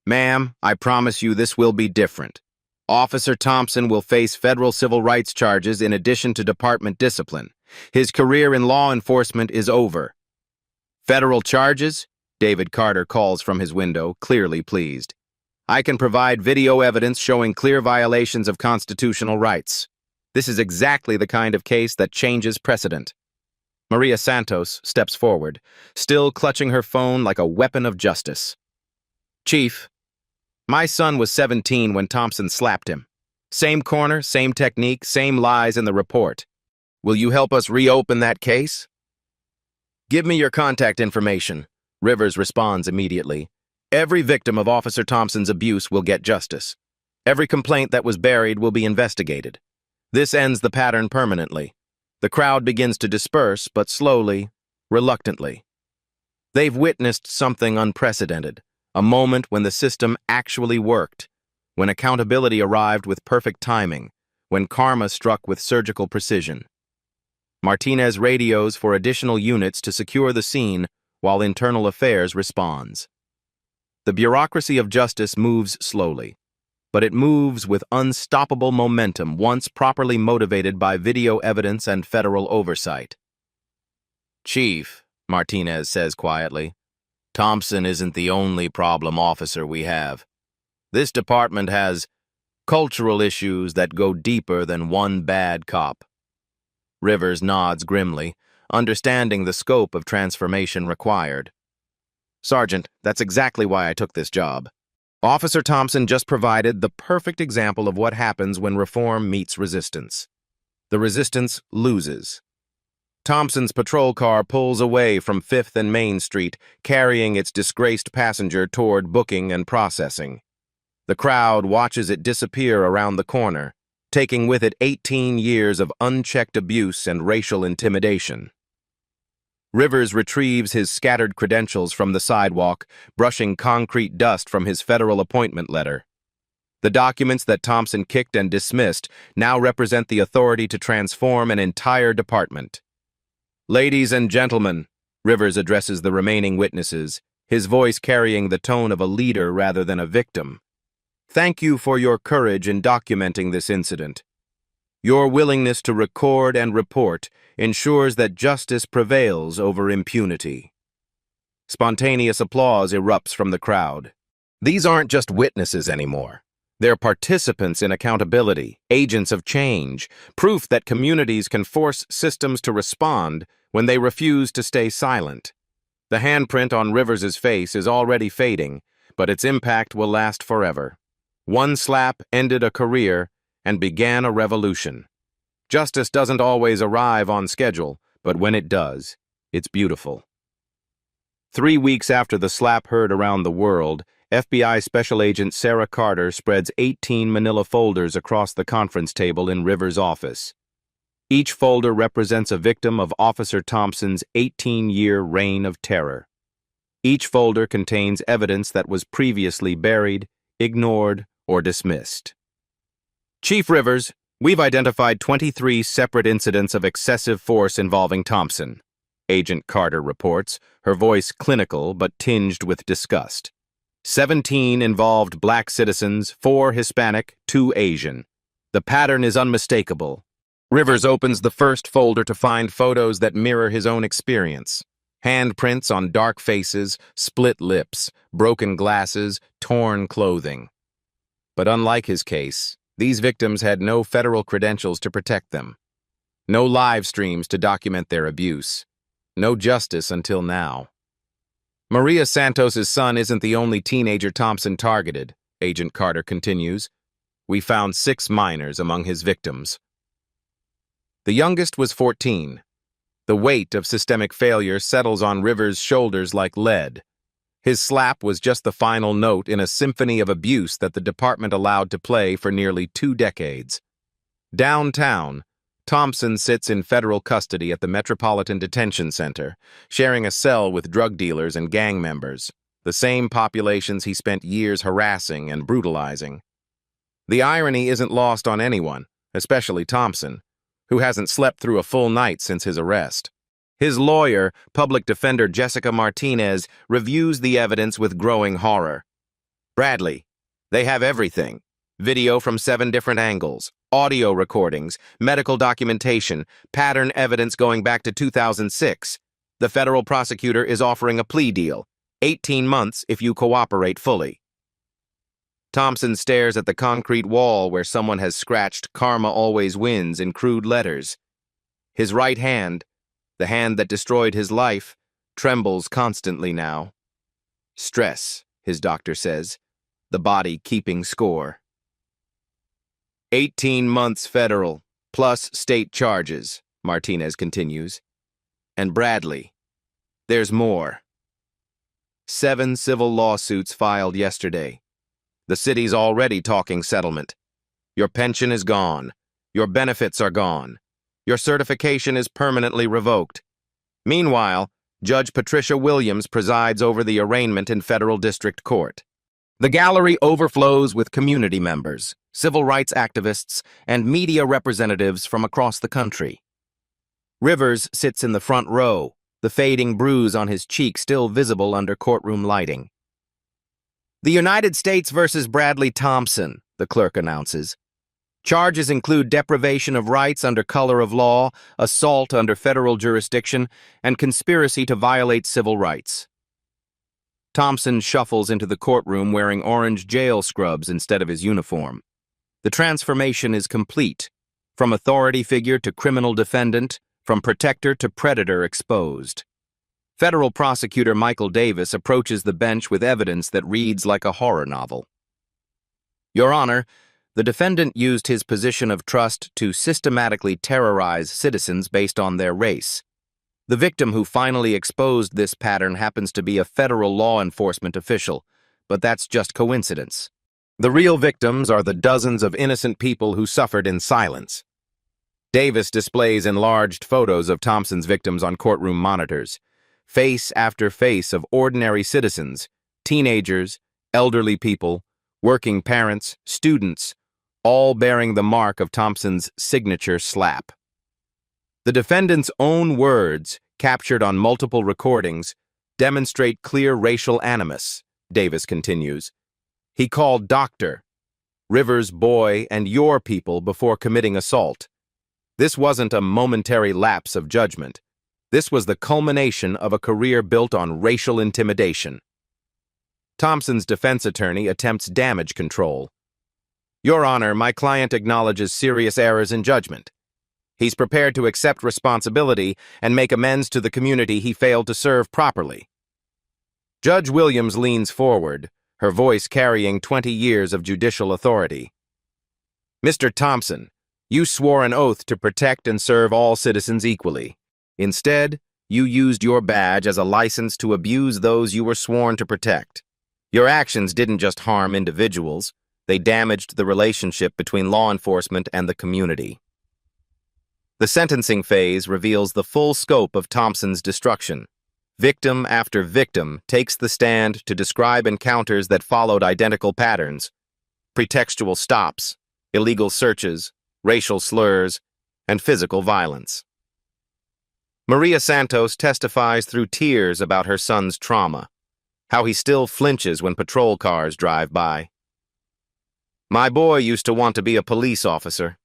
"Ma'am, I promise you this will be different. Officer Thompson will face federal civil rights charges in addition to department discipline. His career in law enforcement is over." "Federal charges?" David Carter calls from his window, clearly pleased. "I can provide video evidence showing clear violations of constitutional rights. This is exactly the kind of case that changes precedent." Maria Santos steps forward, still clutching her phone like a weapon of justice. "Chief, my son was 17 when Thompson slapped him. Same corner, same technique, same lies in the report. Will you help us reopen that case?" "Give me your contact information," Rivers responds immediately. "Every victim of Officer Thompson's abuse will get justice. Every complaint that was buried will be investigated. This ends the pattern permanently. The crowd begins to disperse, but slowly, reluctantly. They've witnessed something unprecedented, a moment when the system actually worked, when accountability arrived with perfect timing, when karma struck with surgical precision. Martinez radios for additional units to secure the scene while Internal Affairs responds. The bureaucracy of justice moves slowly, but it moves with unstoppable momentum once properly motivated by video evidence and federal oversight. "Chief," Martinez says quietly, "Thompson isn't the only problem officer we have. This department has cultural issues that go deeper than one bad cop." Rivers nods grimly, understanding the scope of transformation required. "Sergeant, that's exactly why I took this job. Officer Thompson just provided the perfect example of what happens when reform meets resistance. The resistance loses. Thompson's patrol car pulls away from 5th and Main Street, carrying its disgraced passenger toward booking and processing. The crowd watches it disappear around the corner, taking with it 18 years of unchecked abuse and racial intimidation. Rivers retrieves his scattered credentials from the sidewalk, brushing concrete dust from his federal appointment letter. The documents that Thompson kicked and dismissed now represent the authority to transform an entire department. "Ladies and gentlemen," Rivers addresses the remaining witnesses, his voice carrying the tone of a leader rather than a victim. "Thank you for your courage in documenting this incident. Your willingness to record and report ensures that justice prevails over impunity." Spontaneous applause erupts from the crowd. These aren't just witnesses anymore. They're participants in accountability, agents of change, proof that communities can force systems to respond when they refuse to stay silent. The handprint on Rivers's face is already fading, but its impact will last forever. One slap ended a career and began a revolution. Justice doesn't always arrive on schedule, but when it does, it's beautiful. 3 weeks after the slap heard around the world, FBI Special Agent Sarah Carter spreads 18 manila folders across the conference table in Rivers' office. Each folder represents a victim of Officer Thompson's 18-year reign of terror. Each folder contains evidence that was previously buried, ignored, or dismissed. "Chief Rivers, we've identified 23 separate incidents of excessive force involving Thompson," Agent Carter reports, her voice clinical but tinged with disgust. 17 involved black citizens, 4 Hispanic, 2 Asian. The pattern is unmistakable. Rivers opens the first folder to find photos that mirror his own experience. Handprints on dark faces, split lips, broken glasses, torn clothing. But unlike his case, these victims had no federal credentials to protect them. No live streams to document their abuse. No justice until now. Maria Santos' son isn't the only teenager Thompson targeted, Agent Carter continues. We found 6 minors among his victims. The youngest was 14. The weight of systemic failure settles on Rivers' shoulders like lead. His slap was just the final note in a symphony of abuse that the department allowed to play for nearly 2 decades. Downtown, Thompson sits in federal custody at the Metropolitan Detention Center, sharing a cell with drug dealers and gang members, the same populations he spent years harassing and brutalizing. The irony isn't lost on anyone, especially Thompson, who hasn't slept through a full night since his arrest. His lawyer, public defender Jessica Martinez, reviews the evidence with growing horror. "Bradley, they have everything. Video from 7 different angles, audio recordings, medical documentation, pattern evidence going back to 2006. The federal prosecutor is offering a plea deal, 18 months if you cooperate fully." Thompson stares at the concrete wall where someone has scratched "Karma always wins" in crude letters. His right hand, the hand that destroyed his life, trembles constantly now. Stress, his doctor says, the body keeping score. 18 months federal, plus state charges, Martinez continues. And Bradley, there's more. 7 civil lawsuits filed yesterday. The city's already talking settlement. Your pension is gone. Your benefits are gone. Your certification is permanently revoked. Meanwhile, Judge Patricia Williams presides over the arraignment in federal district court. The gallery overflows with community members, civil rights activists, and media representatives from across the country. Rivers sits in the front row, the fading bruise on his cheek still visible under courtroom lighting. "The United States versus Bradley Thompson," the clerk announces. Charges include deprivation of rights under color of law, assault under federal jurisdiction, and conspiracy to violate civil rights. Thompson shuffles into the courtroom wearing orange jail scrubs instead of his uniform. The transformation is complete, from authority figure to criminal defendant, from protector to predator exposed. Federal prosecutor Michael Davis approaches the bench with evidence that reads like a horror novel. Your Honor, the defendant used his position of trust to systematically terrorize citizens based on their race. The victim who finally exposed this pattern happens to be a federal law enforcement official, but that's just coincidence. The real victims are the dozens of innocent people who suffered in silence. Davis displays enlarged photos of Thompson's victims on courtroom monitors. Face after face of ordinary citizens, teenagers, elderly people, working parents, students, all bearing the mark of Thompson's signature slap. The defendant's own words, captured on multiple recordings, demonstrate clear racial animus, Davis continues. He called Dr. Rivers' boy and your people before committing assault. This wasn't a momentary lapse of judgment. This was the culmination of a career built on racial intimidation. Thompson's defense attorney attempts damage control. Your Honor, my client acknowledges serious errors in judgment. He's prepared to accept responsibility and make amends to the community he failed to serve properly. Judge Williams leans forward, her voice carrying 20 years of judicial authority. Mr. Thompson, you swore an oath to protect and serve all citizens equally. Instead, you used your badge as a license to abuse those you were sworn to protect. Your actions didn't just harm individuals, they damaged the relationship between law enforcement and the community. The sentencing phase reveals the full scope of Thompson's destruction. Victim after victim takes the stand to describe encounters that followed identical patterns: pretextual stops, illegal searches, racial slurs, and physical violence. Maria Santos testifies through tears about her son's trauma, how he still flinches when patrol cars drive by. My boy used to want to be a police officer.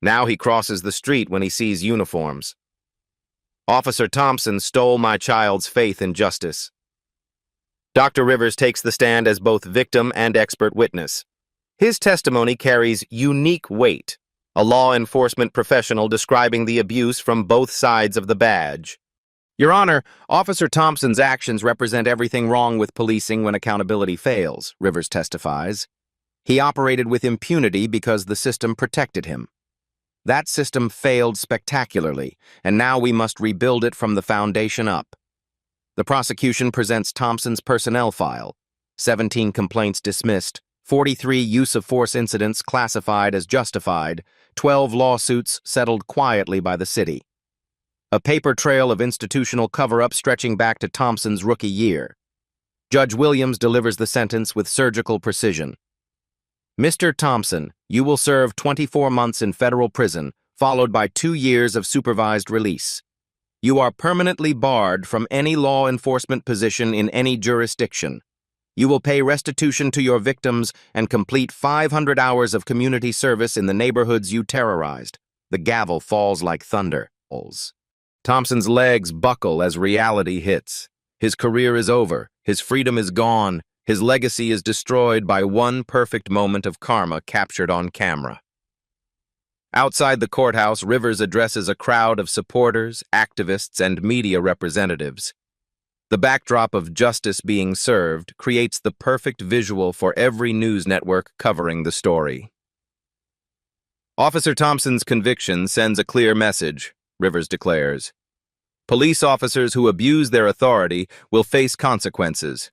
Now he crosses the street when he sees uniforms. Officer Thompson stole my child's faith in justice. Dr. Rivers takes the stand as both victim and expert witness. His testimony carries unique weight, a law enforcement professional describing the abuse from both sides of the badge. Your Honor, Officer Thompson's actions represent everything wrong with policing when accountability fails, Rivers testifies. He operated with impunity because the system protected him. That system failed spectacularly, and now we must rebuild it from the foundation up. The prosecution presents Thompson's personnel file: 17 complaints dismissed, 43 use-of-force incidents classified as justified, 12 lawsuits settled quietly by the city. A paper trail of institutional cover-up stretching back to Thompson's rookie year. Judge Williams delivers the sentence with surgical precision. Mr. Thompson, you will serve 24 months in federal prison, followed by 2 years of supervised release. You are permanently barred from any law enforcement position in any jurisdiction. You will pay restitution to your victims and complete 500 hours of community service in the neighborhoods you terrorized. The gavel falls like thunder. Thompson's legs buckle as reality hits. His career is over. His freedom is gone. His legacy is destroyed by one perfect moment of karma captured on camera. Outside the courthouse, Rivers addresses a crowd of supporters, activists, and media representatives. The backdrop of justice being served creates the perfect visual for every news network covering the story. Officer Thompson's conviction sends a clear message, Rivers declares. Police officers who abuse their authority will face consequences.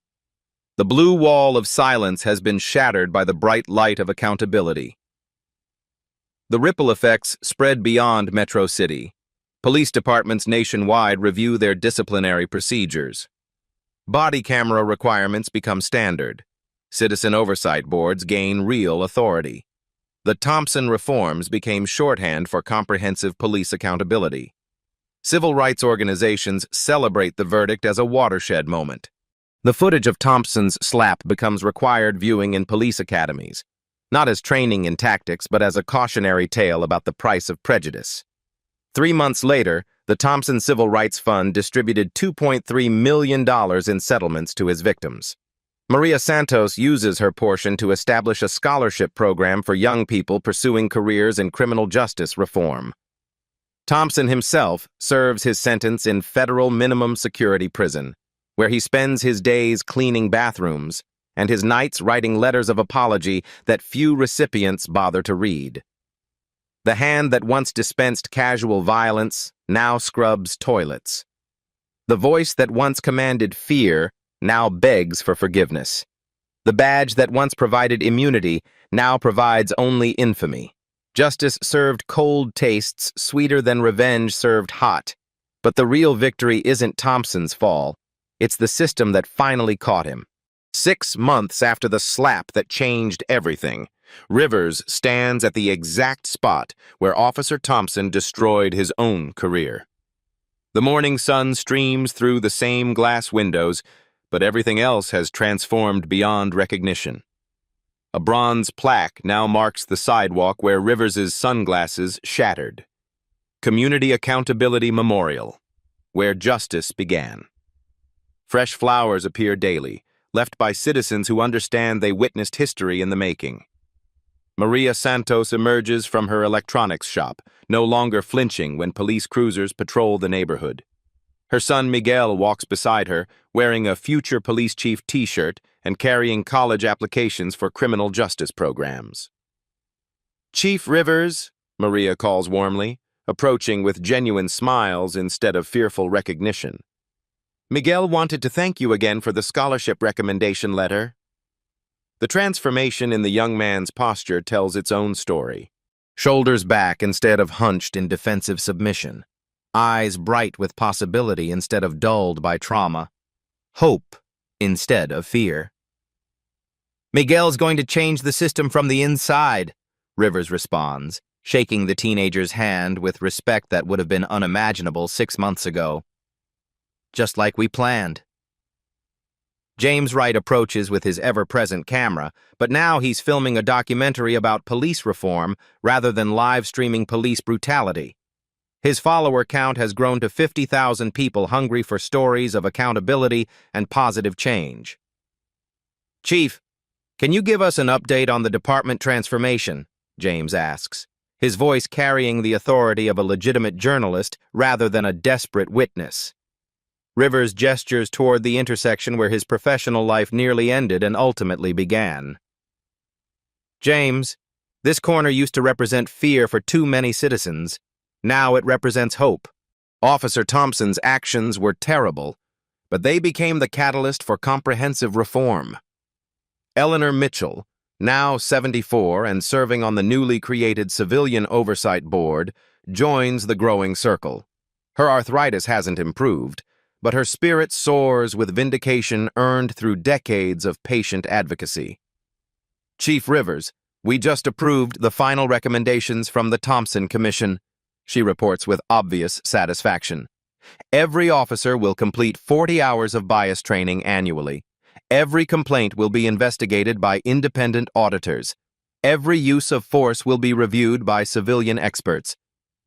The blue wall of silence has been shattered by the bright light of accountability. The ripple effects spread beyond Metro City. Police departments nationwide review their disciplinary procedures. Body camera requirements become standard. Citizen oversight boards gain real authority. The Thompson reforms became shorthand for comprehensive police accountability. Civil rights organizations celebrate the verdict as a watershed moment. The footage of Thompson's slap becomes required viewing in police academies, not as training in tactics, but as a cautionary tale about the price of prejudice. 3 months later, the Thompson Civil Rights Fund distributed $2.3 million in settlements to his victims. Maria Santos uses her portion to establish a scholarship program for young people pursuing careers in criminal justice reform. Thompson himself serves his sentence in federal minimum security prison, where he spends his days cleaning bathrooms and his nights writing letters of apology that few recipients bother to read. The hand that once dispensed casual violence now scrubs toilets. The voice that once commanded fear now begs for forgiveness. The badge that once provided immunity now provides only infamy. Justice served cold tastes sweeter than revenge served hot. But the real victory isn't Thompson's fall. It's the system that finally caught him. 6 months after the slap that changed everything, Rivers stands at the exact spot where Officer Thompson destroyed his own career. The morning sun streams through the same glass windows, but everything else has transformed beyond recognition. A bronze plaque now marks the sidewalk where Rivers's sunglasses shattered. Community Accountability Memorial, where justice began. Fresh flowers appear daily, left by citizens who understand they witnessed history in the making. Maria Santos emerges from her electronics shop, no longer flinching when police cruisers patrol the neighborhood. Her son Miguel walks beside her, wearing a future police chief t-shirt and carrying college applications for criminal justice programs. "Chief Rivers," Maria calls warmly, approaching with genuine smiles instead of fearful recognition. "Miguel wanted to thank you again for the scholarship recommendation letter." The transformation in the young man's posture tells its own story. Shoulders back instead of hunched in defensive submission. Eyes bright with possibility instead of dulled by trauma. Hope instead of fear. "Miguel's going to change the system from the inside," Rivers responds, shaking the teenager's hand with respect that would have been unimaginable 6 months ago. "Just like we planned." James Wright approaches with his ever-present camera, but now he's filming a documentary about police reform rather than live-streaming police brutality. His follower count has grown to 50,000 people hungry for stories of accountability and positive change. "Chief, can you give us an update on the department transformation?" James asks, his voice carrying the authority of a legitimate journalist rather than a desperate witness. Rivers gestures toward the intersection where his professional life nearly ended and ultimately began. "James, this corner used to represent fear for too many citizens. Now it represents hope. Officer Thompson's actions were terrible, but they became the catalyst for comprehensive reform." Eleanor Mitchell, now 74 and serving on the newly created Civilian Oversight Board, joins the growing circle. Her arthritis hasn't improved, but her spirit soars with vindication earned through decades of patient advocacy. "Chief Rivers, we just approved the final recommendations from the Thompson Commission," she reports with obvious satisfaction. "Every officer will complete 40 hours of bias training annually. Every complaint will be investigated by independent auditors. Every use of force will be reviewed by civilian experts.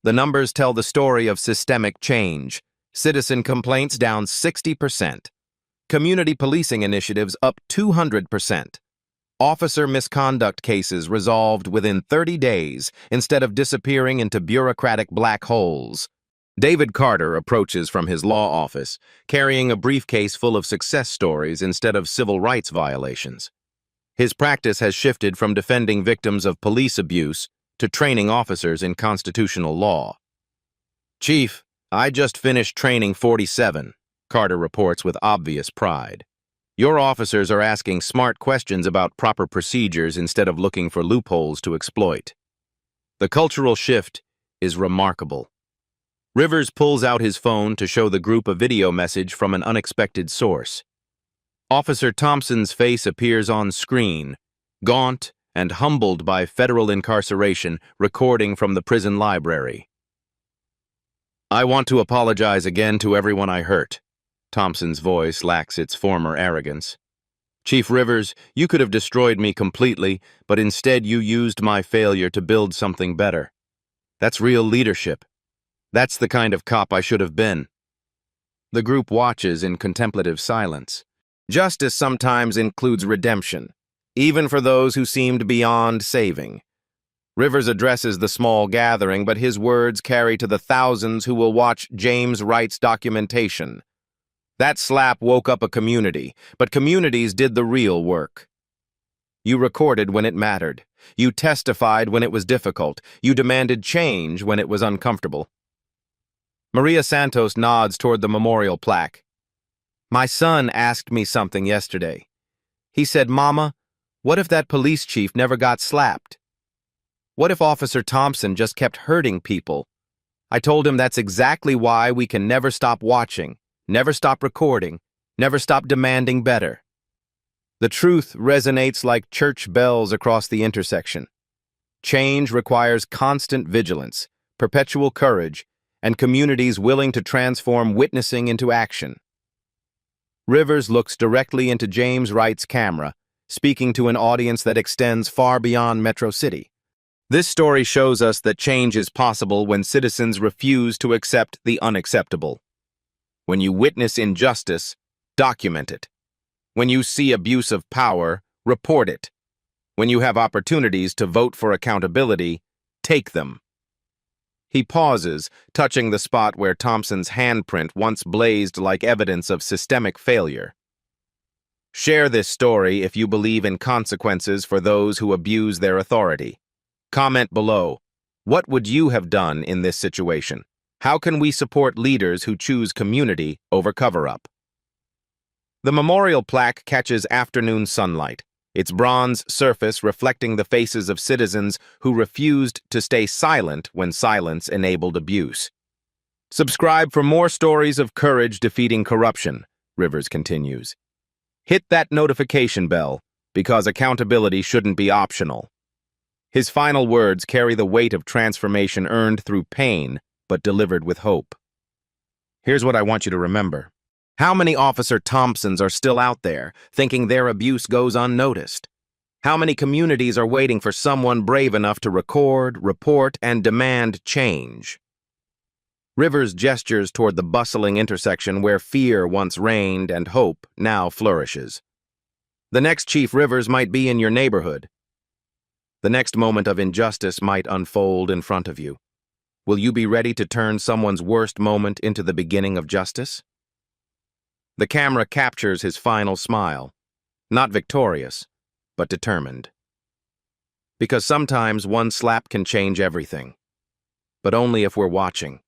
The numbers tell the story of systemic change. Citizen complaints down 60%. Community policing initiatives up 200%. Officer misconduct cases resolved within 30 days instead of disappearing into bureaucratic black holes." David Carter approaches from his law office, carrying a briefcase full of success stories instead of civil rights violations. His practice has shifted from defending victims of police abuse to training officers in constitutional law. "Chief, I just finished training 47, Carter reports with obvious pride. "Your officers are asking smart questions about proper procedures instead of looking for loopholes to exploit." The cultural shift is remarkable. Rivers pulls out his phone to show the group a video message from an unexpected source. Officer Thompson's face appears on screen, gaunt and humbled by federal incarceration, recording from the prison library. "I want to apologize again to everyone I hurt." Thompson's voice lacks its former arrogance. "Chief Rivers, you could have destroyed me completely, but instead you used my failure to build something better. That's real leadership. That's the kind of cop I should have been." The group watches in contemplative silence. Justice sometimes includes redemption, even for those who seemed beyond saving. Rivers addresses the small gathering, but his words carry to the thousands who will watch James Wright's documentation. That slap woke up a community, but communities did the real work. You recorded when it mattered. You testified when it was difficult. You demanded change when it was uncomfortable. Maria Santos nods toward the memorial plaque. My son asked me something yesterday. He said, Mama, what if that police chief never got slapped? What if Officer Thompson just kept hurting people? I told him that's exactly why we can never stop watching, never stop recording, never stop demanding better. The truth resonates like church bells across the intersection. Change requires constant vigilance, perpetual courage, and communities willing to transform witnessing into action. Rivers looks directly into James Wright's camera, speaking to an audience that extends far beyond Metro City. This story shows us that change is possible when citizens refuse to accept the unacceptable. When you witness injustice, document it. When you see abuse of power, report it. When you have opportunities to vote for accountability, take them. He pauses, touching the spot where Thompson's handprint once blazed like evidence of systemic failure. Share this story if you believe in consequences for those who abuse their authority. Comment below. What would you have done in this situation? How can we support leaders who choose community over cover-up? The memorial plaque catches afternoon sunlight, its bronze surface reflecting the faces of citizens who refused to stay silent when silence enabled abuse. Subscribe for more stories of courage defeating corruption, Rivers continues. Hit that notification bell, because accountability shouldn't be optional. His final words carry the weight of transformation earned through pain, but delivered with hope. Here's what I want you to remember. How many Officer Thompsons are still out there, thinking their abuse goes unnoticed? How many communities are waiting for someone brave enough to record, report, and demand change? Rivers gestures toward the bustling intersection where fear once reigned and hope now flourishes. The next Chief Rivers might be in your neighborhood. The next moment of injustice might unfold in front of you. Will you be ready to turn someone's worst moment into the beginning of justice? The camera captures his final smile, not victorious, but determined. Because sometimes one slap can change everything, but only if we're watching.